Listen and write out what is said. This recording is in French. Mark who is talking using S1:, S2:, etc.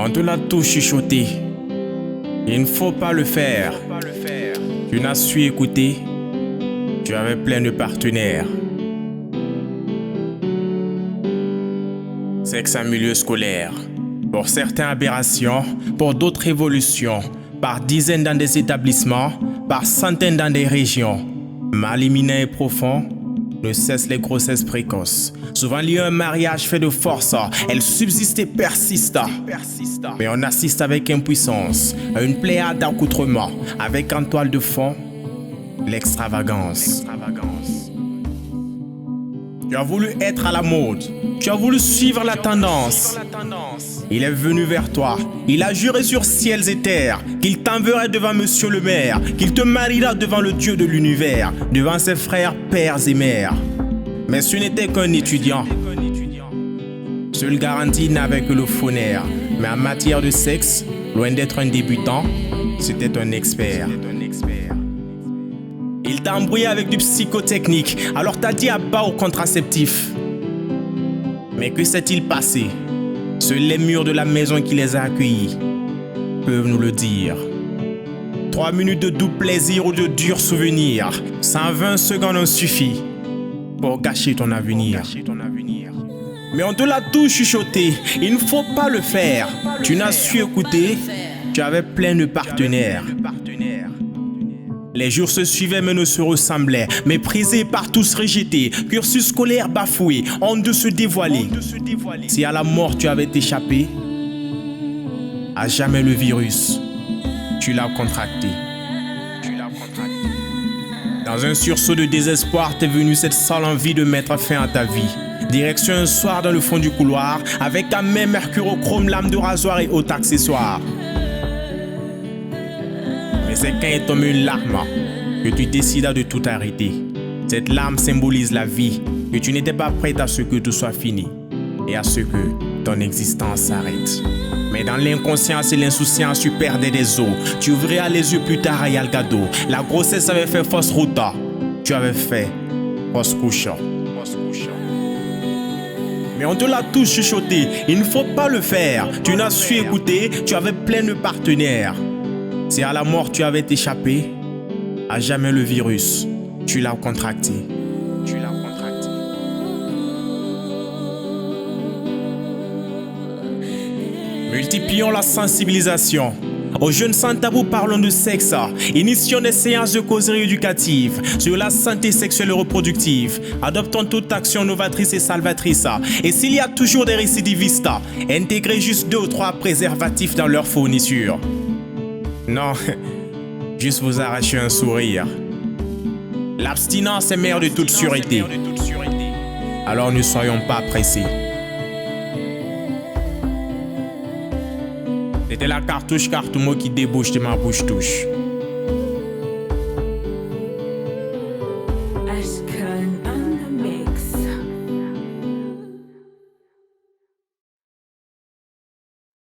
S1: On te l'a tout chuchoté. Il ne faut pas le faire. Tu n'as su écouter. Tu avais plein de partenaires. Sexe en milieu scolaire. Pour certains aberrations, pour d'autres évolutions. Par dizaines dans des établissements, par centaines dans des régions. Mal imminent et profond, ne cessent les grossesses précoces. Souvent liées à un mariage fait de force, elles subsistent et persistent. Mais on assiste avec impuissance à une pléiade d'accoutrements, avec en toile de fond l'extravagance. Tu as voulu être à la mode, tu as voulu suivre la tendance. Il est venu vers toi, il a juré sur ciels et terres qu'il t'enverrait devant monsieur le maire, qu'il te mariera devant le Dieu de l'univers, devant ses frères, pères et mères. Mais ce n'était qu'un étudiant. Seul garanti n'avait que le phonère, mais en matière de sexe, loin d'être un débutant, c'était un expert. Il t'a embrouillé avec du psychotechnique, alors t'as dit à bas au contraceptif. Mais que s'est-il passé? Seuls les murs de la maison qui les a accueillis peuvent nous le dire. 3 minutes de doux plaisir ou de durs souvenirs, 120 secondes ont suffi pour gâcher ton avenir. Mais on te l'a tout chuchoté, il ne faut pas le faire. Tu n'as su écouter, tu avais plein de partenaires. Les jours se suivaient mais ne se ressemblaient, méprisés par tous rejetés, cursus scolaire bafoué, honte de se dévoiler. Si à la mort tu avais échappé, à jamais le virus, tu l'as contracté. Dans un sursaut de désespoir, t'es venu cette seule envie de mettre fin à ta vie. Direction un soir dans le fond du couloir, avec ta main mercurochrome, lame de rasoir et autres accessoires. Mais c'est quand est tombée une larme que tu décidas de tout arrêter. Cette larme symbolise la vie, que tu n'étais pas prête à ce que tout soit fini et à ce que ton existence s'arrête. Mais dans l'inconscience et l'insouciance, tu perdais des os. Tu ouvriras les yeux plus tard à Yalgado. La grossesse avait fait fausse route. Tu avais fait fausse couche. Mais on te l'a tout chuchoté. Il ne faut pas le faire. Tu n'as su écouter. Tu avais plein de partenaires. Si à la mort tu avais échappé, à jamais le virus, tu l'as contracté. Multiplions la sensibilisation. Aux jeunes sans tabou, parlons de sexe. Initions des séances de causerie éducative sur la santé sexuelle et reproductive. Adoptons toute action novatrice et salvatrice. Et s'il y a toujours des récidivistes, intégrez juste 2 ou 3 préservatifs dans leur fourniture. Non, juste vous arracher un sourire. L'abstinence est mère de toute sûreté. Alors ne soyons pas pressés. C'était la cartouche cartoumo qui débouche de ma bouche touche.
S2: Ashkan